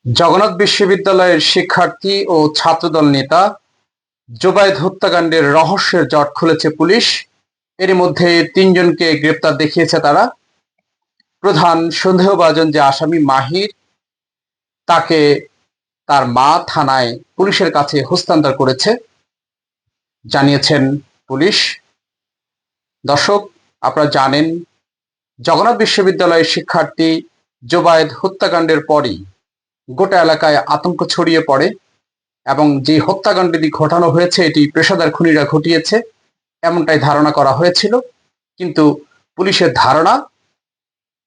জগন্নাথ বিশ্ববিদ্যালয়ের শিক্ষার্থী ও ছাত্রদল নেতা জোবায়েদ হত্যাকাণ্ডের রহস্যের জট খুলেছে পুলিশ। এর মধ্যে তিনজনকে গ্রেপ্তার দেখিয়েছে তারা। প্রধান সন্দেহভাজন যে আসামি মাহির, তাকে তার মা থানায় পুলিশের কাছে হস্তান্তর করেছে জানিয়েছেন পুলিশ। দর্শক, আপনারা জানেন, জগন্নাথ বিশ্ববিদ্যালয়ের শিক্ষার্থী জোবায়েদ হত্যাকাণ্ডের পরই গোটা এলাকায় আতঙ্ক ছড়িয়ে পড়ে এবং যে হত্যাকাণ্ডটি ঘটানো হয়েছে এটি পেশাদার খুনিরা ঘটিয়েছে এমনটাই ধারণা করা হয়েছিল। কিন্তু পুলিশের ধারণা,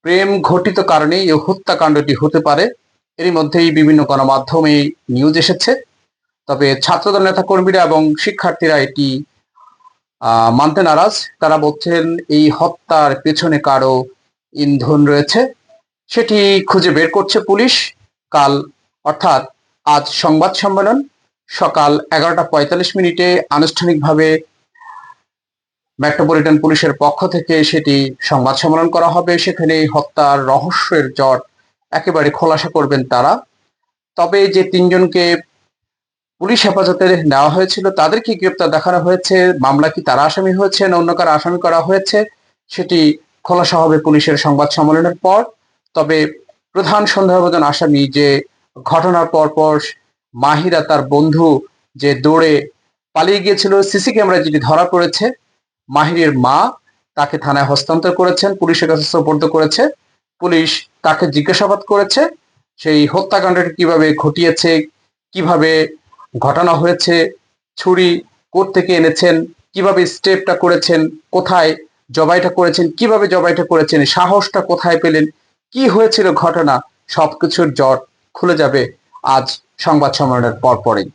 প্রেম ঘটিত কারণেই এই হত্যাকাণ্ডটি হতে পারে। এরই মধ্যেই বিভিন্ন গণমাধ্যমে নিউজ এসেছে। তবে ছাত্রদল নেতা কর্মীরা এবং শিক্ষার্থীরা এটি মানতে নারাজ। তারা বলছেন এই হত্যার পেছনে কারো ইন্ধন রয়েছে, সেটি খুঁজে বের করছে পুলিশ। কাল অর্থাৎ আজ সংবাদ সম্মেলন সকাল 11টা 45 মিনিটে আনুষ্ঠানিকভাবে মেট্রোপলিটন পুলিশের পক্ষ থেকে সেটি সংবাদ সম্মেলন করা হবে। সেখানে হত্যার রহস্যের জট একেবারে খোলাসা করবেন তারা। তবে যে তিনজনকে পুলিশ হেফাজতে নেওয়া হয়েছিল তাদের কি গ্রেপ্তার দেখানো হয়েছে, মামলা কি তারা আসামি হয়েছে না অন্য কারো আসামি করা হয়েছে, সেটি খোলাসা হবে পুলিশের সংবাদ সম্মেলনের পর। তবে প্রধান সন্দেহভাজন আসামি যে ঘটনার পর মাহিরা তার বন্ধু যে দৌড়ে পালিয়ে গিয়েছিল, সিসি ক্যামেরায় যেটি ধরা পড়েছে, মাহিরের মা তাকে থানায় হস্তান্তর করেছেন, পুলিশের কাছে সোপর্দ করেছে। পুলিশ তাকে জিজ্ঞাসাবাদ করেছে সেই হত্যাকাণ্ডটি কিভাবে ঘটিয়েছে, কিভাবে ঘটানো হয়েছে, ছুরি কোত্থেকে এনেছেন, কিভাবে স্টেপটা করেছেন, কোথায় জবাইটা করেছেন, কিভাবে জবাইটা করেছেন, সাহসটা কোথায় পেলেন, কি হয়েছিল ঘটনা, সবকিছুর জট খুলে যাবে আজ সংবাদ সম্মেলনের পরপরই।